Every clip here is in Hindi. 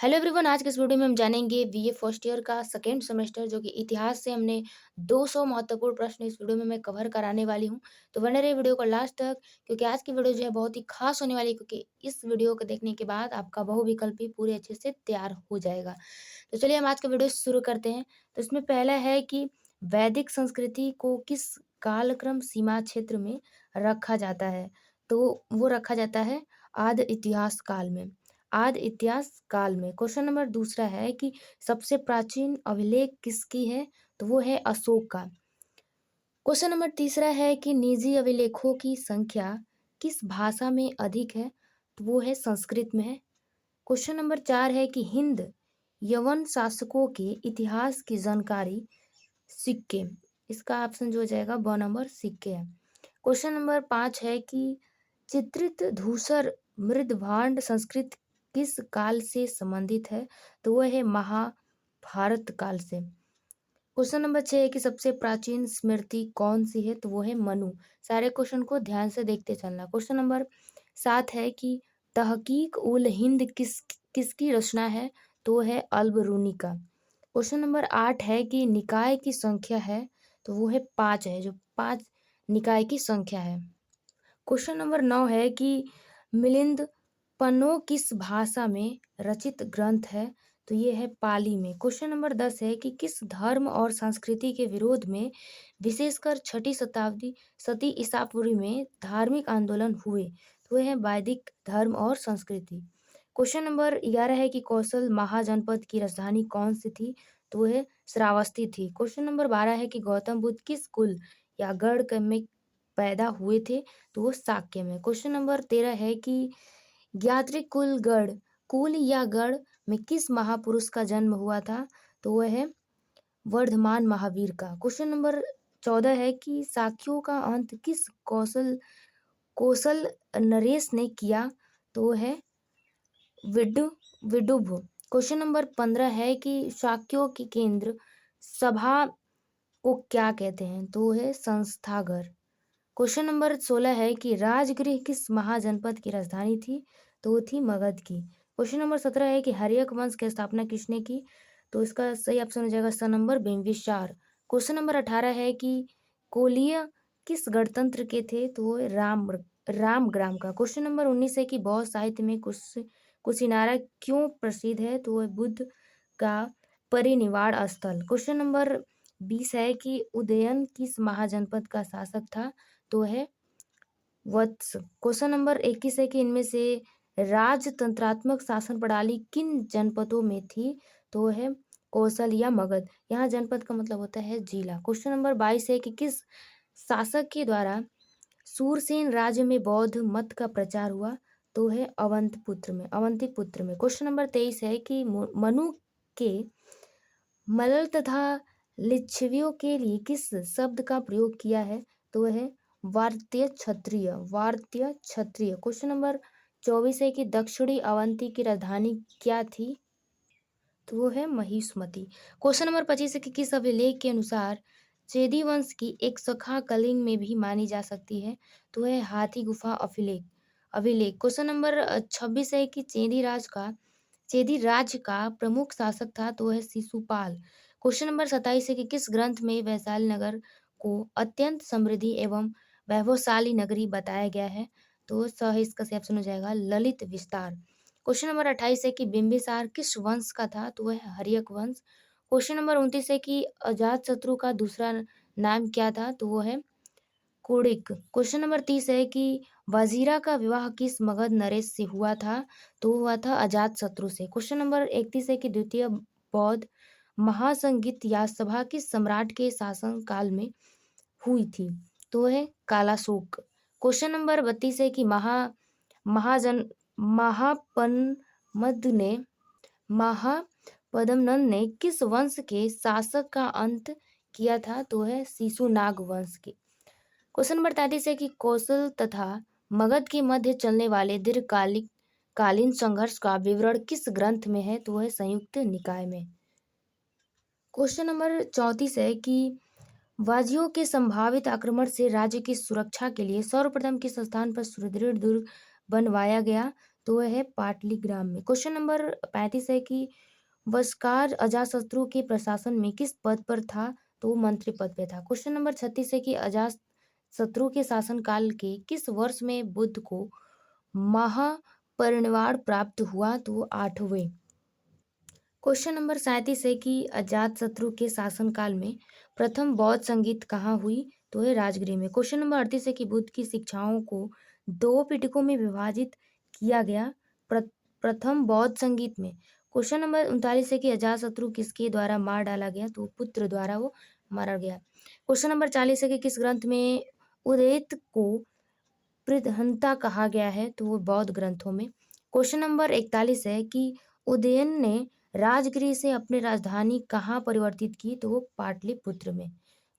हेलो एवरीवन, आज के इस वीडियो में हम जानेंगे बीए फर्स्ट ईयर का सेकेंड सेमेस्टर जो कि इतिहास से हमने 200 महत्वपूर्ण प्रश्न इस वीडियो में मैं कवर कराने वाली हूं। तो बने रहिए वीडियो को लास्ट तक, क्योंकि आज की वीडियो जो है बहुत ही खास होने वाली है, क्योंकि इस वीडियो को देखने के बाद आपका बहुविकल्पी पूरे अच्छे से तैयार हो जाएगा। तो चलिए हम आज का वीडियो शुरू करते हैं। तो इसमें पहला है कि वैदिक संस्कृति को किस कालक्रम सीमा क्षेत्र में रखा जाता है। तो वो रखा जाता है आदि इतिहास काल में। आदि इतिहास काल में। क्वेश्चन नंबर दूसरा है कि सबसे प्राचीन अभिलेख किसकी है। तो वो है अशोक का। क्वेश्चन नंबर तीसरा है कि निजी अभिलेखों की संख्या किस भाषा में अधिक है। तो वो है संस्कृत में है। क्वेश्चन नंबर चार है कि हिंद यवन शासकों के इतिहास की जानकारी सिक्के। इसका ऑप्शन जो हो जाएगा ब नंबर सिक्के है। क्वेश्चन नंबर पाँच है कि चित्रित धूसर मृदभांड संस्कृत किस काल से संबंधित है। तो वह है महाभारत काल से। क्वेश्चन नंबर छह है कि सबसे प्राचीन स्मृति कौन सी है। तो वो है मनु। सारे क्वेश्चन को ध्यान से देखते चलना। क्वेश्चन नंबर सात है कि तहकीक उल हिंद किसकी रचना है। तो वो है अल-बरूनी का। क्वेश्चन नंबर आठ है कि निकाय की संख्या है। तो वो है पाँच है, जो पांच निकाय की संख्या है। क्वेश्चन नंबर नौ है कि मिलिंद पन्नो किस भाषा में रचित ग्रंथ है। तो ये है पाली में। क्वेश्चन नंबर 10 है कि किस धर्म और संस्कृति के विरोध में विशेषकर छठी शताब्दी सती ईसा पूर्व में धार्मिक आंदोलन हुए। तो ये है वैदिक धर्म और संस्कृति। क्वेश्चन नंबर 11 है कि कौशल महाजनपद की राजधानी कौन सी थी। तो वो है श्रावस्ती थी। क्वेश्चन नंबर 12 है कि गौतम बुद्ध किस कुल या गढ़ में पैदा हुए थे। तो वो शाक्य में। क्वेश्चन नंबर 13 है कि ज्ञात्री कुल या गढ़ में किस महापुरुष का जन्म हुआ था। तो वह है वर्धमान महावीर का। क्वेश्चन नंबर 14 है कि शाक्यों का अंत किस कौशल नरेश ने किया। तो वो है विडु विडुभ। क्वेश्चन नंबर 15 है कि शाक्यों की केंद्र सभा को क्या कहते हैं। तो वो है संस्थागर। क्वेश्चन नंबर 16 है कि राजगृह किस महाजनपद की राजधानी थी। तो वो थी मगध की। क्वेश्चन नंबर 17 है कि हर्यक वंश की स्थापना किसने की। तो इसका सही ऑप्शन हो जाएगा स नंबर बिंबिसार। क्वेश्चन नंबर 18 है कि कोलिय किस गणतंत्र के थे। तो वो रामग्राम का। क्वेश्चन नंबर 19 है कि बौद्ध साहित्य में कुशिनारा क्यों प्रसिद्ध है। तो वह बुद्ध का परिनिवाण स्थल। क्वेश्चन नंबर 20 है कि उदयन किस महाजनपद का शासक था। तो है वत्स। क्वेश्चन नंबर 21 है कि इनमें से राजतंत्रात्मक शासन प्रणाली किन जनपदों में थी। तो वो है कौशल या मगध। यहाँ जनपद का मतलब होता है जिला। क्वेश्चन नंबर 22 है कि किस शासक के द्वारा सूरसेन राज्य में बौद्ध मत का प्रचार हुआ। तो है अवंतिपुत्र में। क्वेश्चन नंबर 23 है कि मनु के मलल तथा लिच्छवियों के लिए किस शब्द का प्रयोग किया है। तो वह है वार्त्य क्षत्रिय। क्वेश्चन नंबर 24 है कि दक्षिणी अवंती की राजधानी क्या थी। तो वो है महिष्मति। क्वेश्चन नंबर 25 है कि किस अभिलेख के अनुसार चेदी वंश की एक शाखा कलिंग में भी मानी जा सकती है। तो वह है हाथी गुफा अभिलेख। क्वेश्चन नंबर 26 है कि चेदी राज्य का प्रमुख शासक था। तो वह शिशुपाल। क्वेश्चन नंबर 27 है कि किस ग्रंथ में वैशाली नगर को अत्यंत समृद्धि एवं वैभवशाली नगरी बताया गया है। तो इसका सही ऑप्शन हो जाएगा ललित विस्तार। क्वेश्चन नंबर 28 है कि बिंबिसार किस वंश का था। तो वह हर्यक वंश। क्वेश्चन नंबर 29 है कि अजातशत्रु का दूसरा नाम क्या था। तो वो है कुड़िक। क्वेश्चन नंबर 30 है कि वजीरा का विवाह किस मगध नरेश से हुआ था। तो हुआ था अजातशत्रु से। क्वेश्चन नंबर 31 है कि द्वितीय बौद्ध महासंगीत या सभा किस सम्राट के शासन काल में हुई थी। तो वह है कालाशोक। क्वेश्चन नंबर 32 है कि महाजन महापद्मनंद ने किस वंश के शासक का अंत किया था। तो है शिशुनाग वंश के। क्वेश्चन नंबर 33 है कि कौशल तथा मगध के मध्य चलने वाले दीर्घकालीन संघर्ष का विवरण किस ग्रंथ में है। तो वह संयुक्त निकाय में। क्वेश्चन नंबर 34 है कि वाजियों के संभावित आक्रमण से राज्य की सुरक्षा के लिए सर्वप्रथम किस स्थान पर सुदृढ़ दुर्ग बनवाया गया। तो वह है पाटलिग्राम में। क्वेश्चन नंबर 35 है कि वस्कार अजातशत्रु के प्रशासन में किस पद पर था? तो वो मंत्री पद पे था। क्वेश्चन नंबर 36 है कि अजातशत्रु के शासनकाल के किस वर्ष में बुद्ध को महापरिनिर्वाण प्राप्त हुआ? तो वो 8वें। क्वेश्चन नंबर 37 है कि अजातशत्रु के शासनकाल में प्रथम बौद्ध संगीत कहाँ हुई? तो है राजगृह में। क्वेश्चन नंबर 38 है कि बुद्ध की शिक्षाओं को दो पिटकों में विभाजित किया गया। प्रथम बौद्ध संगीत में। क्वेश्चन नंबर 39 है कि अजातशत्रु किसके द्वारा मार डाला गया? तो पुत्र द्वारा वो मारा गया। क्वेश्चन नंबर 40 है कि किस ग्रंथ में उदयित को प्रधानता कहा गया है? तो वो बौद्ध ग्रंथों में। क्वेश्चन नंबर 41 है कि उदयन ने राजगृह से अपनी राजधानी कहाँ परिवर्तित की? तो वो पाटलिपुत्र में।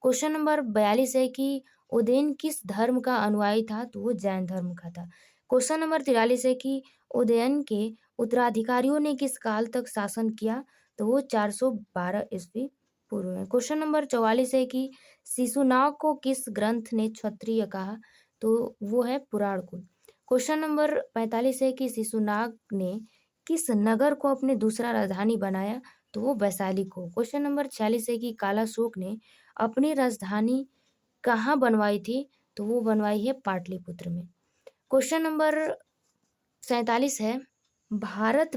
क्वेश्चन नंबर 42 है कि उदयन किस धर्म का अनुयायी था? तो वो जैन धर्म का था। क्वेश्चन नंबर 43 है कि उदयन के उत्तराधिकारियों ने किस काल तक शासन किया? तो वो 412 ईस्वी पूर्व में। क्वेश्चन नंबर 44 है कि शिशुनाग को किस ग्रंथ ने क्षत्रिय कहा? तो वो है पुराण कुल। क्वेश्चन नंबर 45 है कि शिशुनाग ने किस नगर को अपने दूसरा राजधानी बनाया? तो वो वैशाली को। क्वेश्चन नंबर 46 है कि कालाशोक ने अपनी राजधानी कहाँ बनवाई थी? तो वो बनवाई है पाटलिपुत्र में। क्वेश्चन नंबर 47 है भारत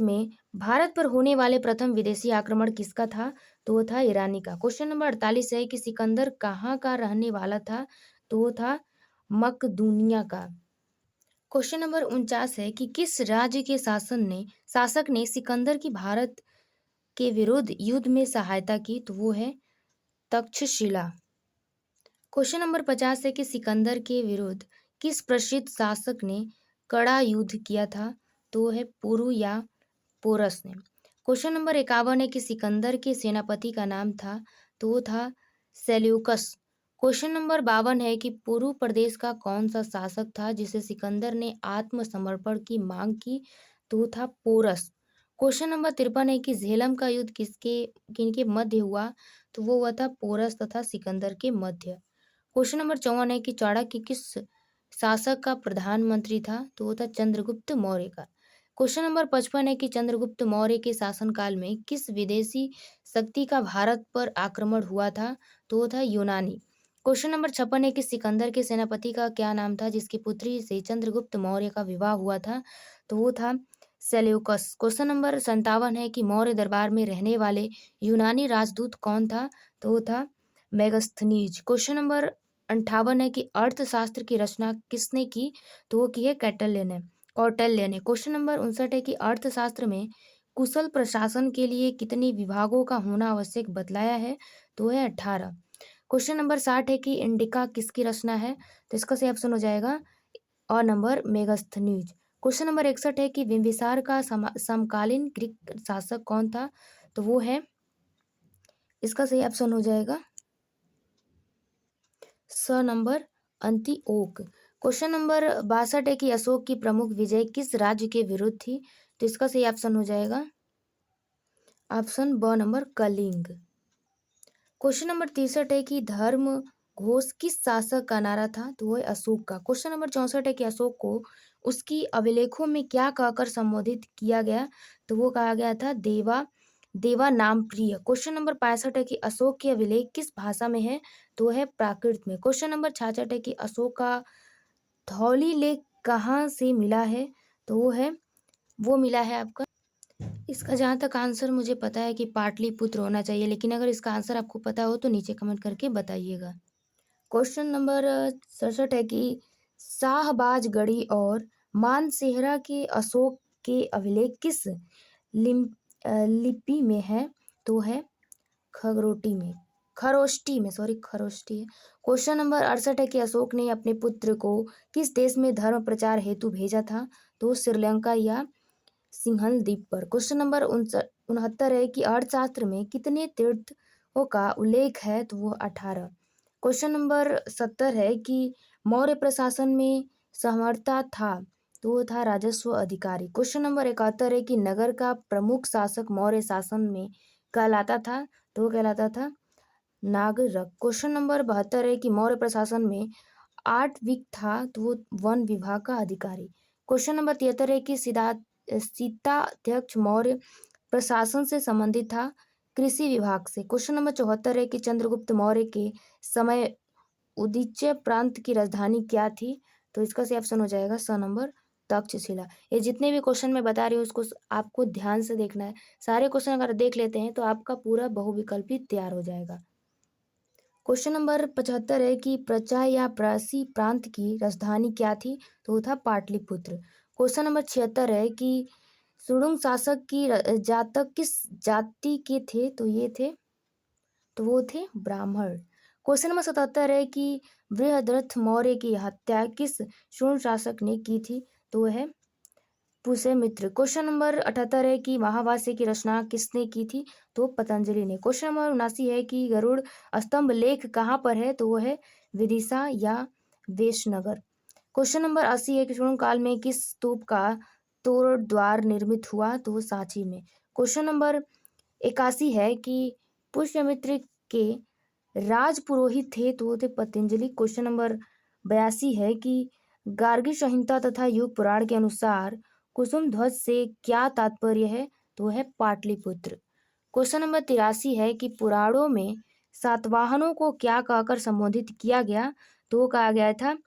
पर होने वाले प्रथम विदेशी आक्रमण किसका था? तो वो था ईरानी का। क्वेश्चन नंबर 48 है कि सिकंदर कहाँ का रहने वाला था? तो वो था मकदूनिया का। क्वेश्चन नंबर 49 है कि किस राज्य के शासक ने सिकंदर की भारत के विरुद्ध युद्ध में सहायता की? तो वो है तक्षशिला। क्वेश्चन नंबर 50 है कि सिकंदर के विरुद्ध किस प्रसिद्ध शासक ने कड़ा युद्ध किया था? तो वो है पुरु या पोरस ने। क्वेश्चन नंबर 51 है कि सिकंदर के सेनापति का नाम था? तो वो था सेल्यूकस। क्वेश्चन नंबर 52 है कि पुरु प्रदेश का कौन सा शासक था जिसे सिकंदर ने आत्मसमर्पण की मांग की? तो वो था पोरस। क्वेश्चन नंबर 53 है कि झेलम का युद्ध किनके मध्य हुआ? तो वो हुआ था पोरस तथा सिकंदर के मध्य। क्वेश्चन नंबर 54 है कि चाणक्य किस शासक का प्रधानमंत्री था? तो वो था चंद्रगुप्त मौर्य का। क्वेश्चन नंबर 55 है कि चंद्रगुप्त मौर्य के शासनकाल में किस विदेशी शक्ति का भारत पर आक्रमण हुआ था? तो वो था यूनानी। क्वेश्चन नंबर 56 है कि सिकंदर के सेनापति का क्या नाम था जिसकी पुत्री से चंद्रगुप्त मौर्य का विवाह हुआ था? तो वो था सेल्यूकस। क्वेश्चन नंबर 57 है कि मौर्य दरबार में रहने वाले यूनानी राजदूत कौन था? तो वो था मेगस्थनीज। क्वेश्चन नंबर 58 है कि अर्थशास्त्र की रचना किसने की? तो वो की है कौटिल्य ने। क्वेश्चन नंबर 59 है कि अर्थशास्त्र में कुशल प्रशासन के लिए कितने विभागों का होना आवश्यक बतलाया है? तो है 18। क्वेश्चन नंबर 60 है कि इंडिका किसकी रचना है? तो इसका सही ऑप्शन हो जाएगा और नंबर मेगस्थनीज। क्वेश्चन नंबर 61 है कि बिंबिसार का समकालीन ग्रीक शासक कौन था? तो वो है, इसका सही ऑप्शन हो जाएगा नंबर अंतिओक। क्वेश्चन नंबर 62 है कि अशोक की प्रमुख विजय किस राज्य के विरुद्ध थी? तो इसका सही ऑप्शन हो जाएगा ऑप्शन ब नंबर कलिंग। क्वेश्चन नंबर 63 है कि धर्म घोष किस शासक का नारा था? तो वो है अशोक का। क्वेश्चन नंबर 64 है कि अशोक को उसकी अभिलेखों में क्या कहकर संबोधित किया गया? तो वो कहा गया था देवा देवा नाम प्रिय। क्वेश्चन नंबर 65 है कि अशोक के अभिलेख किस भाषा में है? तो वो है प्राकृत में। क्वेश्चन नंबर 66 है कि अशोक का धौली लेख कहाँ से मिला है? तो वो मिला है आपका, इसका जहाँ तक आंसर मुझे पता है कि पाटलिपुत्र होना चाहिए, लेकिन अगर इसका आंसर आपको पता हो तो नीचे कमेंट करके बताइएगा। क्वेश्चन नंबर 67 है कि शाहबाजगढ़ी और मानसेहरा के अशोक के अभिलेख किस लिपि में है? तो है खरोष्टी है। क्वेश्चन नंबर 68 है कि अशोक ने अपने पुत्र को किस देश में धर्म प्रचार हेतु भेजा था? तो श्रीलंका या सिंहल द्वीप पर। क्वेश्चन नंबर 69 है कि अर्थशास्त्र में कितने तीर्थों का उल्लेख है? तो वो 18। क्वेश्चन नंबर 70 है कि मौर्य प्रशासन में समर्था था? तो वो था राजस्व अधिकारी। क्वेश्चन नंबर 71 है कि नगर का प्रमुख शासक मौर्य शासन में कहलाता था? तो वो कहलाता था नागरक। क्वेश्चन नंबर 72 है कि मौर्य प्रशासन में 8 विक था? तो वो वन विभाग का अधिकारी। क्वेश्चन नंबर 73 है कि सीताध्यक्ष मौर्य प्रशासन से संबंधित था, कृषि विभाग से। क्वेश्चन नंबर 74 है कि चंद्रगुप्त मौर्य के समय उदीच्य प्रांत की राजधानी क्या थी? तो इसका सही ऑप्शन हो जाएगा स नंबर तक्षशिला। ये जितने भी क्वेश्चन मैं बता रही हूँ उसको आपको ध्यान से देखना है। सारे क्वेश्चन अगर देख लेते हैं तो आपका पूरा बहुविकल्पी तैयार हो जाएगा। क्वेश्चन नंबर 75 है कि प्रचा या प्रासी प्रांत की राजधानी क्या थी? तो वो था पाटलिपुत्र। क्वेश्चन नंबर 76 है कि सुडुंग शासक की जातक किस जाति के थे? तो वो थे ब्राह्मण। क्वेश्चन नंबर 77 है कि बृहद्रथ मौर्य की हत्या किस शूर शासक ने की थी? तो वह है पुष्यमित्र। क्वेश्चन नंबर 78 है कि महाभाष्य की रचना किसने की थी? तो पतंजलि ने। क्वेश्चन नंबर 79 है कि गरुड़ स्तंभ लेख कहाँ पर है? तो वो है विदिशा या वेशनगर। क्वेश्चन नंबर 80 है कि शून्य काल में किस स्तूप का तोड़ द्वार निर्मित हुआ? तो वो सांची में। क्वेश्चन नंबर 81 है कि पुष्यमित्र के राज पुरोहित थे? तो वो थे पतंजलि। क्वेश्चन नंबर 82 है कि गार्गी संहिता तथा युग पुराण के अनुसार कुसुम ध्वज से क्या तात्पर्य है? तो है पाटलिपुत्र। क्वेश्चन नंबर 83 है कि पुराणों में सातवाहनों को क्या कहकर संबोधित किया गया? तो वो कहा गया था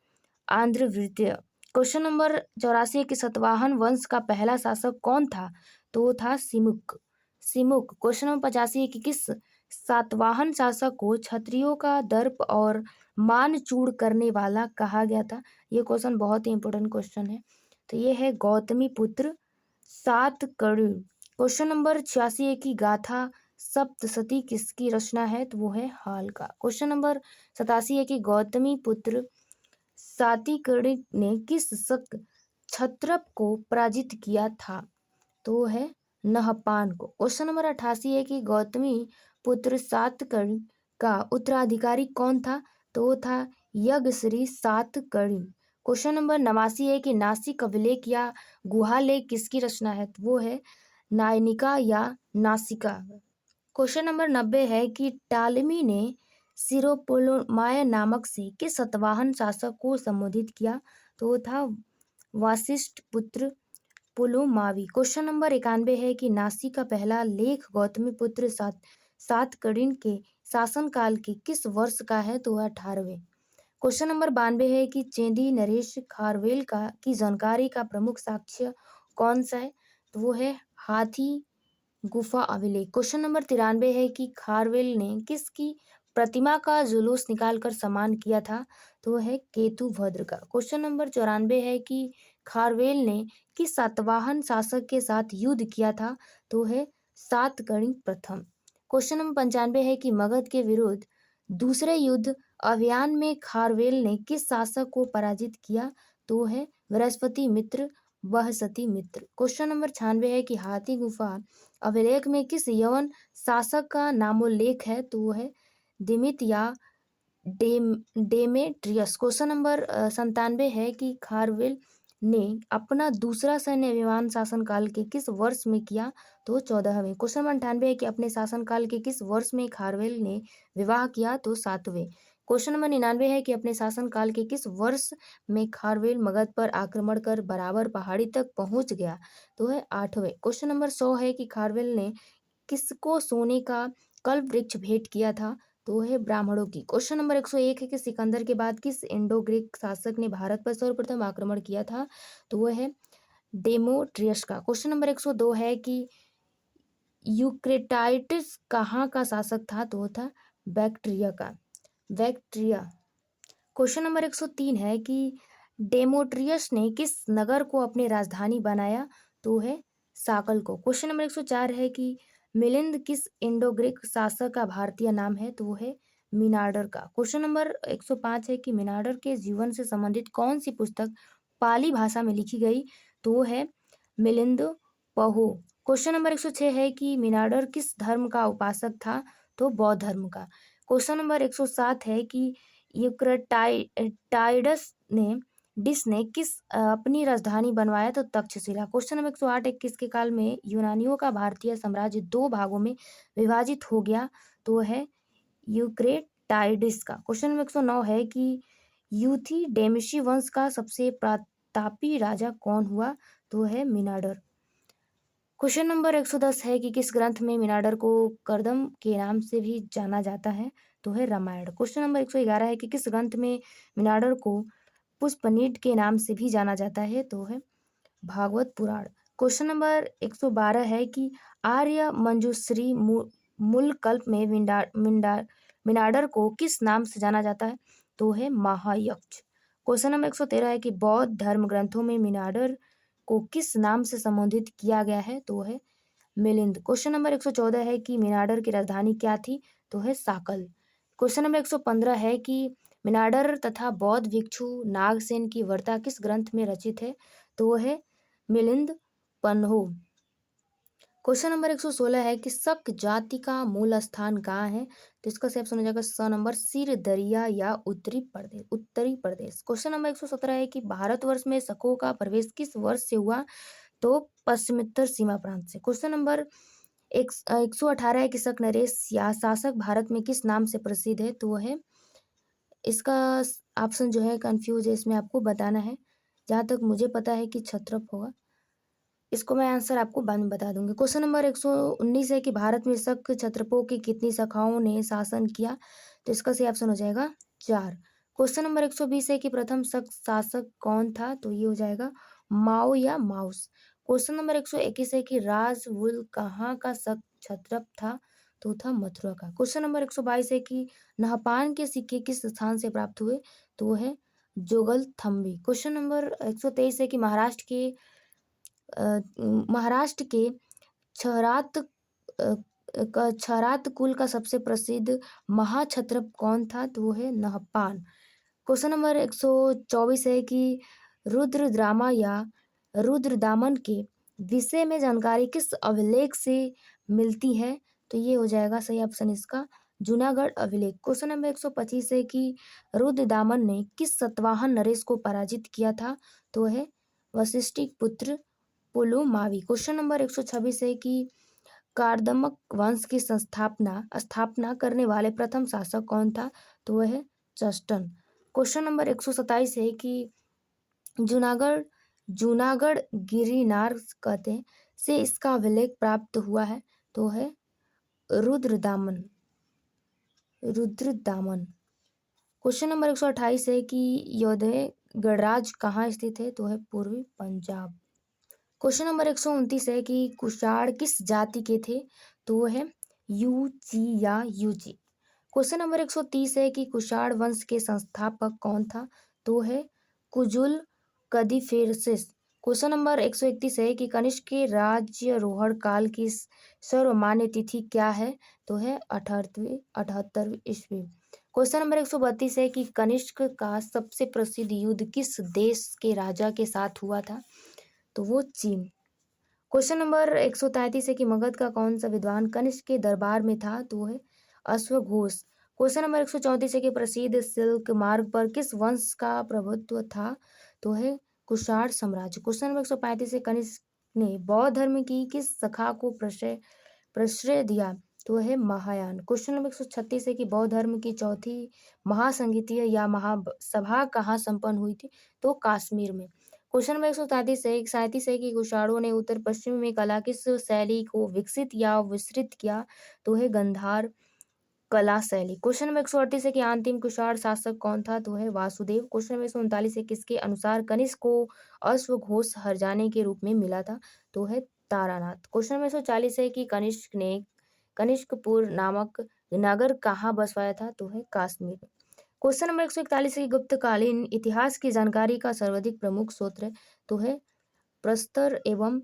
आंध्रवृत्य। क्वेश्चन नंबर 84 है कि सतवाहन वंश का पहला शासक कौन था? तो वो था सिमुक। क्वेश्चन नंबर 85 है कि किस सातवाहन शासक को क्षत्रियों का दर्प और मान चूर करने वाला कहा गया था? ये क्वेश्चन बहुत ही इंपॉर्टेंट क्वेश्चन है। तो ये है गौतमी पुत्र सातकर्णी। क्वेश्चन नंबर 86 है कि गाथा सप्तशती किसकी रचना है? तो वो है हाल का। क्वेश्चन नंबर 87 है कि गौतमी पुत्र सातकर्णी ने किस शक क्षत्रप को पराजित किया था? तो वो है नहपान को। क्वेश्चन नंबर 88 है कि गौतमी पुत्र सातकर्णी का उत्तराधिकारी कौन था? तो वो था यज्ञश्री सातकर्णी। क्वेश्चन नंबर 89 है कि नासिक अभिलेख या गुहा लेख किसकी रचना है? तो वो है नायनिका या नासिका। क्वेश्चन नंबर 90 है कि टालमी ने सिरोपोलोमाय नामक से किस सतवाहन शासक को संबोधित किया? तो वो था वासिष्ठ पुत्र पुलुमावी। क्वेश्चन नंबर 91 है कि नासिक का पहला लेख गौतमी पुत्र सातकर्णी के शासनकाल के किस वर्ष का है? तो वह 18वें। क्वेश्चन नंबर 92 है कि चेदी नरेश खारवेल का की जानकारी का प्रमुख साक्ष्य कौन सा है? तो वो है हाथी गुफा अभिलेख। क्वेश्चन नंबर 93 है कि खारवेल ने किसकी प्रतिमा का जुलूस निकालकर सम्मान किया था? तो वह है केतुभद्र का। क्वेश्चन नंबर 94 है कि खारवेल ने किस सातवाहन शासक के साथ युद्ध किया था? तो है सातकर्णी प्रथम। क्वेश्चन नंबर 95 है कि मगध के विरुद्ध दूसरे युद्ध अभियान में खारवेल ने किस शासक को पराजित किया? तो है बृहस्पति मित्र बहसती मित्र। क्वेश्चन नंबर 96 है कि हाथी गुफा अभिलेख में किस यवन शासक का नामोल्लेख है? तो वो है दिमित या डेमेट्रियस। क्वेश्चन नंबर 97 है कि खारवेल ने अपना दूसरा सैन्य अभियान शासनकाल के किस वर्ष में किया? तो 14वें। क्वेश्चन नंबर 98 है कि अपने शासनकाल के किस वर्ष में खारवेल ने विवाह किया? तो 7वें। क्वेश्चन नंबर 99 है कि अपने शासनकाल के किस वर्ष में खारवेल मगध पर आक्रमण कर बराबर पहाड़ी तक पहुंच गया? तो है 8वें। क्वेश्चन नंबर 100 है कि खारवेल ने किसको सोने का कल्प वृक्ष भेंट किया था? तो है ब्राह्मणों की। क्वेश्चन नंबर 101 है कि सिकंदर के बाद किस इंडो ग्रीक शासक ने भारत पर सर्वप्रथम आक्रमण किया था? तो वह है डेमोट्रियस का। क्वेश्चन नंबर 102 है कि यूक्रेटाइटिस कहाँ का शासक था? तो वो था बैक्ट्रिया। क्वेश्चन नंबर 103 है कि डेमोट्रियस ने किस नगर को अपनी राजधानी बनाया? तो है साकल को। क्वेश्चन नंबर 104 है कि मिलिंद किस इंडो ग्रीक शासक का भारतीय नाम है? तो वो है मिनार्डर का। क्वेश्चन नंबर 105 है कि मिनार्डर के जीवन से संबंधित कौन सी पुस्तक पाली भाषा में लिखी गई? तो वो है मिलिंद पहो। क्वेश्चन नंबर 106 है कि मिनार्डर किस धर्म का उपासक था? तो बौद्ध धर्म का। क्वेश्चन नंबर 107 है कि यूक्रेटाइडस ने अपनी राजधानी बनवाया? तो तक्षशिला। क्वेश्चन नंबर 108 है किसके काल में यूनानियों का भारतीय साम्राज्य दो भागों में विभाजित हो गया? तो है यूक्रेटाइडिस का। क्वेश्चन नंबर 109 है कि यूथीडेमसी वंश का सबसे तापी राजा कौन हुआ? तो है मीनाडर। क्वेश्चन नंबर 110 है कि किस ग्रंथ में मीनाडर को करदम के नाम से भी जाना जाता है? तो है रामायण। क्वेश्चन नंबर 111 है कि किस ग्रंथ में मीनाडर को पुष्पनीड के नाम से भी जाना जाता है? तो है भागवत पुराण। क्वेश्चन नंबर 112 है कि आर्य मंजूश्री मूलकल्प में मीनाडर को किस नाम से जाना जाता है? तो है महायक्ष। क्वेश्चन नंबर 113 है कि बौद्ध धर्म ग्रंथों में मीनाडर को किस नाम से संबोधित किया गया है? तो है मिलिंद। क्वेश्चन नंबर 114 है कि मीनाडर की राजधानी क्या थी? तो है साकल। क्वेश्चन नंबर 115 है कि मीनाडर तथा बौद्ध भिक्षु नागसेन की वार्ता किस ग्रंथ में रचित है? तो वो है मिलिंद पन्हो। क्वेश्चन नंबर 116 है कि शक जाति का मूल स्थान कहाँ है? तो इसका सही ऑप्शन हो जाएगा स नंबर सिर दरिया या उत्तरी प्रदेश। क्वेश्चन नंबर 117 है कि भारतवर्ष में शकों का प्रवेश किस वर्ष से हुआ? तो पश्चिमोत्तर सीमा प्रांत से। क्वेश्चन नंबर 118 है कि शक नरेश या शासक भारत में किस नाम से प्रसिद्ध है? तो वह है इसका ऑप्शन जो है कंफ्यूज है, इसमें आपको बताना है। जहाँ तक मुझे पता है कि क्षत्रप होगा। इसको मैं आंसर आपको बाद में बता दूंगी। क्वेश्चन नंबर 119 है कि भारत में शक क्षत्रपों की कितनी शाखाओं ने शासन किया? तो इसका सही ऑप्शन हो जाएगा 4। क्वेश्चन नंबर 120 है कि प्रथम शक शासक कौन था? तो ये हो जाएगा माओ या माउस। क्वेश्चन नंबर 121 है कि राजवुल कहाँ का शक क्षत्रप था? तो था मथुरा का। क्वेश्चन नंबर 122 है कि नहपान के सिक्के किस स्थान से प्राप्त हुए? तो वो है जोगल थम्बी। क्वेश्चन नंबर 123 है कि महाराष्ट्र के छरात छरात कुल का सबसे प्रसिद्ध महाक्षत्रप कौन था? तो वो है नहपान। क्वेश्चन नंबर 124 है कि रुद्रद्रामा या रुद्रदामन के विषय में जानकारी किस अभिलेख से मिलती है? तो ये हो जाएगा सही ऑप्शन इसका जूनागढ़ अभिलेख। क्वेश्चन नंबर 125 है कि रुद्रदामन ने किस सतवाहन नरेश को पराजित किया था? तो है वशिष्ठिक पुत्र पुलुमावी। क्वेश्चन नंबर 126 है कि कार्दमक वंश की स्थापना करने वाले प्रथम शासक कौन था? तो वह है चस्टन। क्वेश्चन नंबर 127 है कि जूनागढ़ जूनागढ़ गिरिनार कहते हैं से इसका अभिलेख प्राप्त हुआ है? तो है रुद्रदामन रुद्रदामन। क्वेश्चन नंबर 128 है कि योधे गणराज कहाँ स्थित है? तो है पूर्वी पंजाब। क्वेश्चन नंबर 129 है कि कुषाण किस जाति के थे? तो वो है यूची या यूजी। क्वेश्चन नंबर 130 है कि कुषाण वंश के संस्थापक कौन था? तो है कुजुल कदीफेरसिस। क्वेश्चन नंबर 131 है कि कनिष्क के राज्यारोहण काल की सर्वमान्य तिथि क्या है? तो है 78वीं ईस्वी। क्वेश्चन नंबर 132 है कि कनिष्क का सबसे प्रसिद्ध युद्ध किस देश के राजा के साथ हुआ था? तो वो चीन। क्वेश्चन नंबर 133 है कि मगध का कौन सा विद्वान कनिष्क के दरबार में था? तो वो है अश्वघोष। क्वेश्चन नंबर 134 है कि प्रसिद्ध सिल्क मार्ग पर किस वंश का प्रभुत्व था? तो है कुषाण साम्राज्य। क्वेश्चन नंबर 135 है कनिष्क ने बौद्ध धर्म की किस शाखा को प्रश्रय दिया? तो है महायान। क्वेश्चन नंबर 136 है कि बौद्ध धर्म की चौथी महासंगीतीय या महासभा कहाँ संपन्न हुई थी? तो कश्मीर में। क्वेश्चन नंबर 137 है कि कुषाणों ने उत्तर पश्चिम में कला किस शैली को विकसित या विस्तृत किया? तो है गंधार कला शैली। क्वेश्चन नंबर 138 है कि अंतिम कुषाण शासक कौन था? तो है वासुदेव। क्वेश्चन नंबर 139 है किसके अनुसार कनिष्क को अश्वघोष हरजाने के रूप में मिला था? तो है तारानाथ। क्वेश्चन नंबर 140 है कि कनिष्क ने कनिष्कपुर नामक नगर कहाँ बसवाया था? तो है कश्मीर। क्वेश्चन नंबर 141 है कि गुप्तकालीन इतिहास की जानकारी का सर्वाधिक प्रमुख स्रोत है? तो है प्रस्तर एवं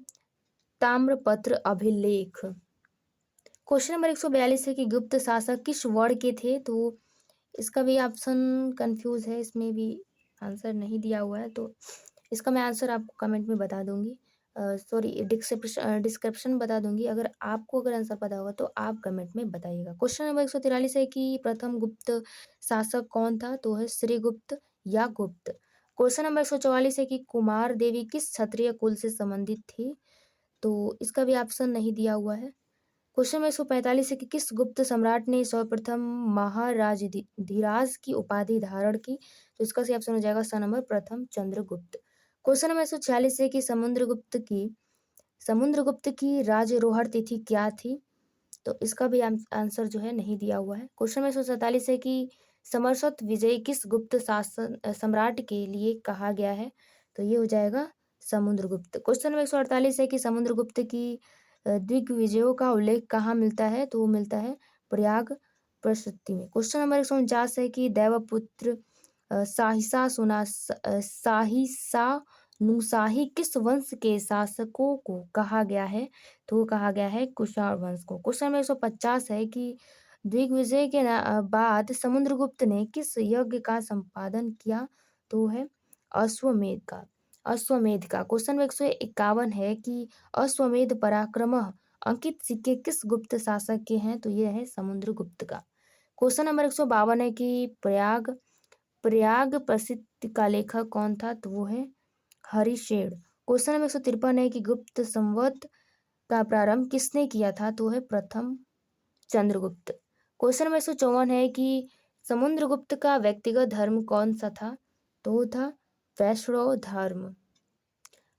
ताम्रपत्र अभिलेख। क्वेश्चन नंबर 142 है कि गुप्त शासक किस वर्ण के थे? तो इसका भी ऑप्शन कंफ्यूज है, इसमें भी आंसर नहीं दिया हुआ है, तो इसका मैं आंसर आपको कमेंट में बता दूंगी। सॉरी, डिस्क्रिप्शन बता दूंगी। अगर आंसर पता होगा तो आप कमेंट में बताइएगा। क्वेश्चन नंबर 143 है कि प्रथम गुप्त शासक कौन था? तो है श्रीगुप्त या गुप्त। क्वेश्चन नंबर 144 है कि कुमार देवी किस क्षत्रिय कुल से संबंधित थी? तो इसका भी ऑप्शन नहीं दिया हुआ है। क्वेश्चन नंबर 145 है कि किस गुप्त सम्राट ने सर्वप्रथम महाराजधीराज की उपाधि धारण की? तो इसका सही ऑप्शन हो जाएगा स नंबर प्रथम चंद्रगुप्त। क्वेश्चन नंबर 146 है कि समुद्रगुप्त की राजरोहण तिथि क्या थी? तो इसका भी आंसर जो है नहीं दिया हुआ है। क्वेश्चन नंबर 147 है कि समरसत विजय किस गुप्त सम्राट के लिए कहा गया है? तो ये हो जाएगा समुद्रगुप्त। क्वेश्चन नंबर 148 है कि समुद्रगुप्त की दिग्विजयों का उल्लेख कहाँ मिलता है? तो वो मिलता है प्रयाग प्रशस्ति में। क्वेश्चन नंबर 149 है कि दैवपुत्र साहिसा नुसाही किस वंश के शासकों को कहा गया है? तो कहा गया है कुषाण वंश को। क्वेश्चन नंबर 150 है कि दिग्विजय के बाद समुद्रगुप्त ने किस यज्ञ का संपादन किया? तो है अश्वमेध का। क्वेश्चन नंबर 151 है कि अश्वमेध पराक्रमः अंकित सिक्के किस गुप्त शासक के हैं? तो ये है समुद्रगुप्त का। क्वेश्चन नंबर 152 है कि प्रयाग प्रयाग प्रसिद्ध का लेखक कौन था? तो वो है हरिशेन। क्वेश्चन नंबर 153 है कि गुप्त संवत का प्रारंभ किसने किया था? तो है प्रथम चंद्रगुप्त। क्वेश्चन नंबर 154 है कि समुद्रगुप्त का व्यक्तिगत धर्म कौन सा था? तो वो था वैष्णव धर्म।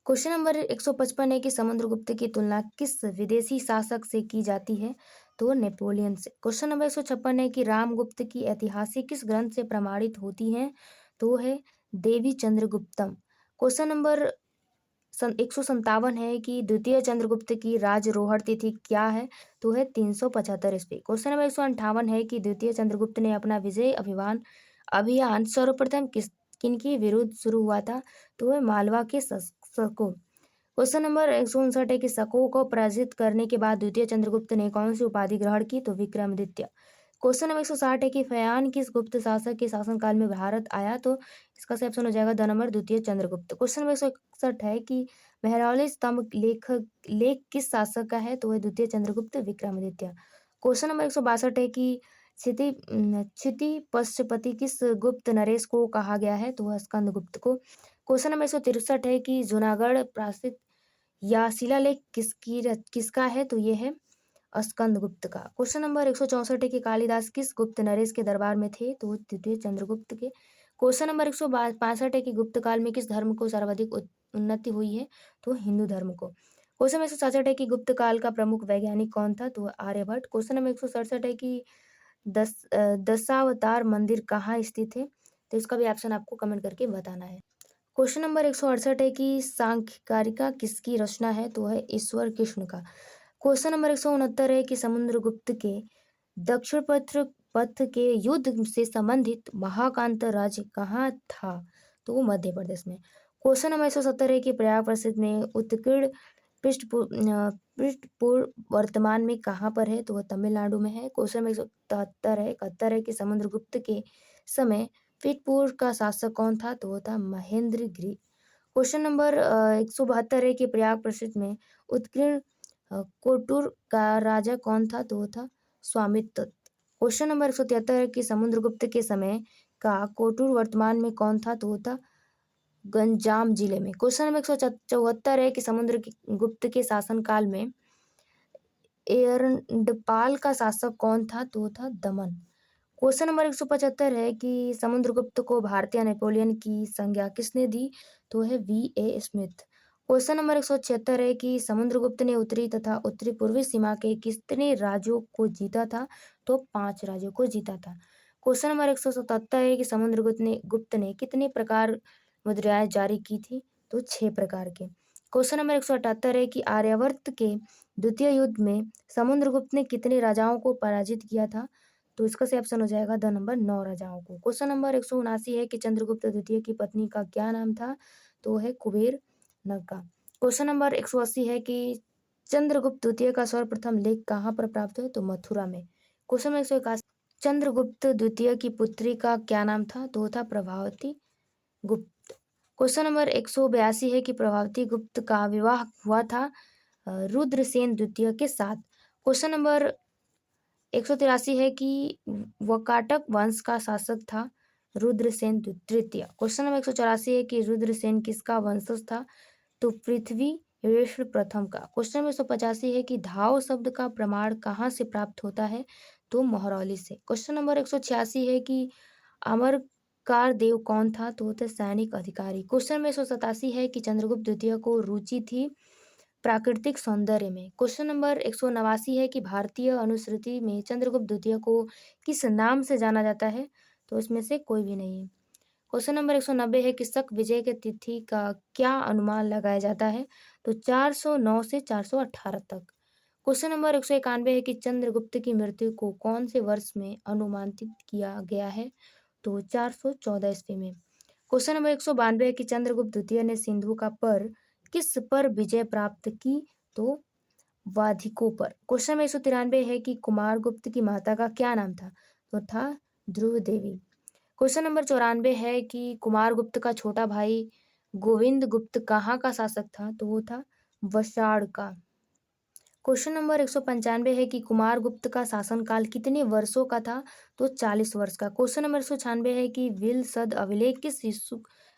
क्वेश्चन नंबर 155 है कि समुद्रगुप्त की तुलना किस विदेशी शासक से की जाती है? तो नेपोलियन से। क्वेश्चन नंबर 156 है कि रामगुप्त की ऐतिहासिक किस ग्रंथ से प्रमाणित होती है? तो है देवी चंद्रगुप्तम। क्वेश्चन नंबर 157 है कि द्वितीय चंद्रगुप्त की राजरोहण तिथि क्या है? तो है 375 ईस्वी। क्वेश्चन नंबर 158 है कि द्वितीय चंद्रगुप्त ने अपना विजय अभियान अभियान सर्वप्रथम किनके विरुद्ध शुरू हुआ था? तो है मालवा के शकों। क्वेश्चन नंबर 159 है कि शकों को पराजित करने के बाद द्वितीय चंद्रगुप्त ने कौन सी उपाधि ग्रहण की? तो विक्रमादित्य। क्वेश्चन नंबर 160 है कि फयान किस गुप्त शासक के शासनकाल में भारत आया? तो इसका सही ऑप्शन हो जाएगा द नंबर द्वितीय चंद्रगुप्त। क्वेश्चन नंबर 161 है कि महरौली स्तंभ लेख किस शासक का है? तो वह द्वितीय चंद्रगुप्त विक्रमादित्य। क्वेश्चन नंबर 162 है कि क्षिति पश्चपति किस गुप्त नरेश को कहा गया है? तो वह स्कंदगुप्त को। क्वेश्चन नंबर 163 है कि जूनागढ़ प्रासित या शिलालेख किसका है? तो ये है स्कंदगुप्त का। क्वेश्चन नंबर 164 है कि कालिदास किस गुप्त नरेश के दरबार में थे? तो द्वितीय चंद्रगुप्त के। क्वेश्चन नंबर 165 है कि गुप्त काल में किस धर्म को सर्वाधिक उन्नति हुई है? तो हिंदू धर्म को। क्वेश्चन नंबर 166 है कि गुप्त काल का प्रमुख वैज्ञानिक कौन था? तो आर्यभट्ट। क्वेश्चन नंबर 167 है कि दशावतार मंदिर कहाँ स्थित है? तो इसका भी ऑप्शन आपको कमेंट करके बताना है। क्वेश्चन नंबर 168 है कि सांख्यकारिका किसकी रचना है? तो है ईश्वर कृष्ण का। क्वेश्चन नंबर 169 है कि समुद्रगुप्त के दक्षिण पथ के युद्ध से संबंधित महाकांत राज्य कहाँ था? तो वो मध्य प्रदेश में। क्वेश्चन नंबर 170 है कि प्रयाग प्रसिद्ध में उत्कीर्ण पृष्ठपूर वर्तमान में कहाँ पर है? तो वह तमिलनाडु में है। क्वेश्चन नंबर 171 है कि समुद्रगुप्त के समय पृथ्वीपुर का शासक कौन था? तो वो था महेंद्रगिरि। क्वेश्चन नंबर 172 है कि प्रयाग प्रसिद्ध में उत्कीर्ण कोटुर का राजा कौन था? तो वो था स्वामित्व। क्वेश्चन नंबर 173 है कि समुद्रगुप्त के समय का कोटुर वर्तमान में कौन था? तो वो था गंजाम जिले में। क्वेश्चन नंबर 174 है कि समुद्रगुप्त के शासनकाल में एरंडपाल का शासक कौन था? तो वो था दमन। क्वेश्चन नंबर 175 है कि समुद्रगुप्त को भारतीय नेपोलियन की संज्ञा किसने दी? तो है V.A. स्मिथ। क्वेश्चन नंबर 176 है कि समुद्रगुप्त ने उत्तरी तथा उत्तरी पूर्वी सीमा के कितने राज्यों को जीता था? तो 5 राज्यों को जीता था। क्वेश्चन नंबर 177 है कि समुद्रगुप्त ने कितने प्रकार मुद्राएं जारी की थी? तो 6 प्रकार के। क्वेश्चन नंबर 178 है कि आर्यावर्त के द्वितीय युद्ध में समुद्रगुप्त ने कितने राजाओं को पराजित किया था? तो इसका सही ऑप्शन हो जाएगा द नंबर 9 राजाओं को। क्वेश्चन नंबर 179 है कि चंद्रगुप्त द्वितीय की पत्नी का क्या नाम था? तो है कुबेर नग्गा। क्वेश्चन नंबर 180 है कि चंद्रगुप्त द्वितीय का सर्वप्रथम लेख कहाँ पर प्राप्त हुआ? तो मथुरा में। क्वेश्चन नंबर 181 चंद्रगुप्त द्वितीय की पुत्री का क्या नाम था? तो वो था प्रभावती गुप्त। क्वेश्चन नंबर 182 है कि प्रभावती गुप्त का विवाह हुआ था रुद्रसेन द्वितीय के साथ। क्वेश्चन नंबर 183 है कि वकाटक वंश का शासक था रुद्रसेन तृतीय। क्वेश्चन नंबर 184 है कि रुद्रसेन किसका वंशज था? तो पृथ्वी ऋषि प्रथम का। क्वेश्चन नंबर 185 है कि धाव शब्द का प्रमाण कहाँ से प्राप्त होता है? तो महरौली से। क्वेश्चन नंबर 186 है कि अमर कारदेव कौन था? तो वो थे सैनिक अधिकारी। क्वेश्चन में 187 है कि चंद्रगुप्त द्वितीय को रुचि थी प्राकृतिक सौंदर्य में। क्वेश्चन नंबर 189 है कि भारतीय अनुश्रुति में चंद्रगुप्त द्वितीय को किस नाम से जाना जाता है? तो इसमें से कोई भी नहीं है। क्वेश्चन नंबर 190 है कि शक विजय के तिथि का क्या अनुमान लगाया जाता है? तो 409 से 418 तक। क्वेश्चन नंबर 191 है कि चंद्रगुप्त की मृत्यु को कौन से वर्ष में अनुमानित किया गया है? तो 414 ईस्वी में। क्वेश्चन नंबर 192 है कि चंद्रगुप्त द्वितीय ने सिंधु का पर किस पर विजय प्राप्त की? तो वाधिकों पर। क्वेश्चन नंबर 193 है कि कुमारगुप्त की माता का क्या नाम था? तो था ध्रुव देवी। क्वेश्चन नंबर 94 है कि कुमारगुप्त का छोटा भाई गोविंद गुप्त कहाँ का शासक था? तो वो था वशाड़ का। क्वेश्चन नंबर 195 है कि कुमारगुप्त का शासनकाल कितने वर्षों का था? तो 40 वर्ष का। क्वेश्चन नंबर 196 है कि विलसद अभिलेख किस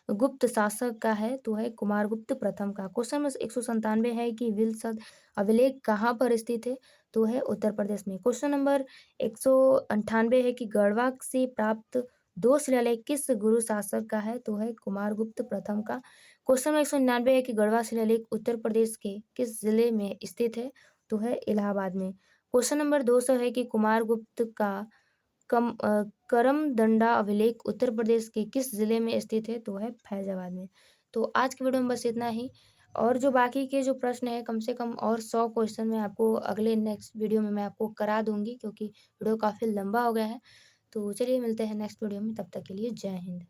गुप्त शासक का है? तो है कुमारगुप्त प्रथम का। क्वेश्चन नंबर 197 है कि विलसद अभिलेख कहाँ पर स्थित है? तो है उत्तर प्रदेश में। क्वेश्चन नंबर 198 है कि गढ़वा से प्राप्त दो शिलालेख किस गुरु शासक का है? तो है कुमारगुप्त प्रथम का। क्वेश्चन नंबर 199 है कि गढ़वा शिलालेख उत्तर प्रदेश के किस जिले में स्थित है? तो है इलाहाबाद में। क्वेश्चन नंबर 200 है कि कुमारगुप्त का करमदंडा अभिलेख उत्तर प्रदेश के किस जिले में स्थित है? तो है फैजाबाद में। तो आज की वीडियो में बस इतना ही। और जो बाकी के जो प्रश्न है कम से कम और 100 क्वेश्चन मैं आपको अगले नेक्स्ट वीडियो में मैं आपको करा दूंगी, क्योंकि वीडियो काफ़ी लंबा हो गया है। तो चलिए मिलते हैं नेक्स्ट वीडियो में, तब तक के लिए जय हिंद।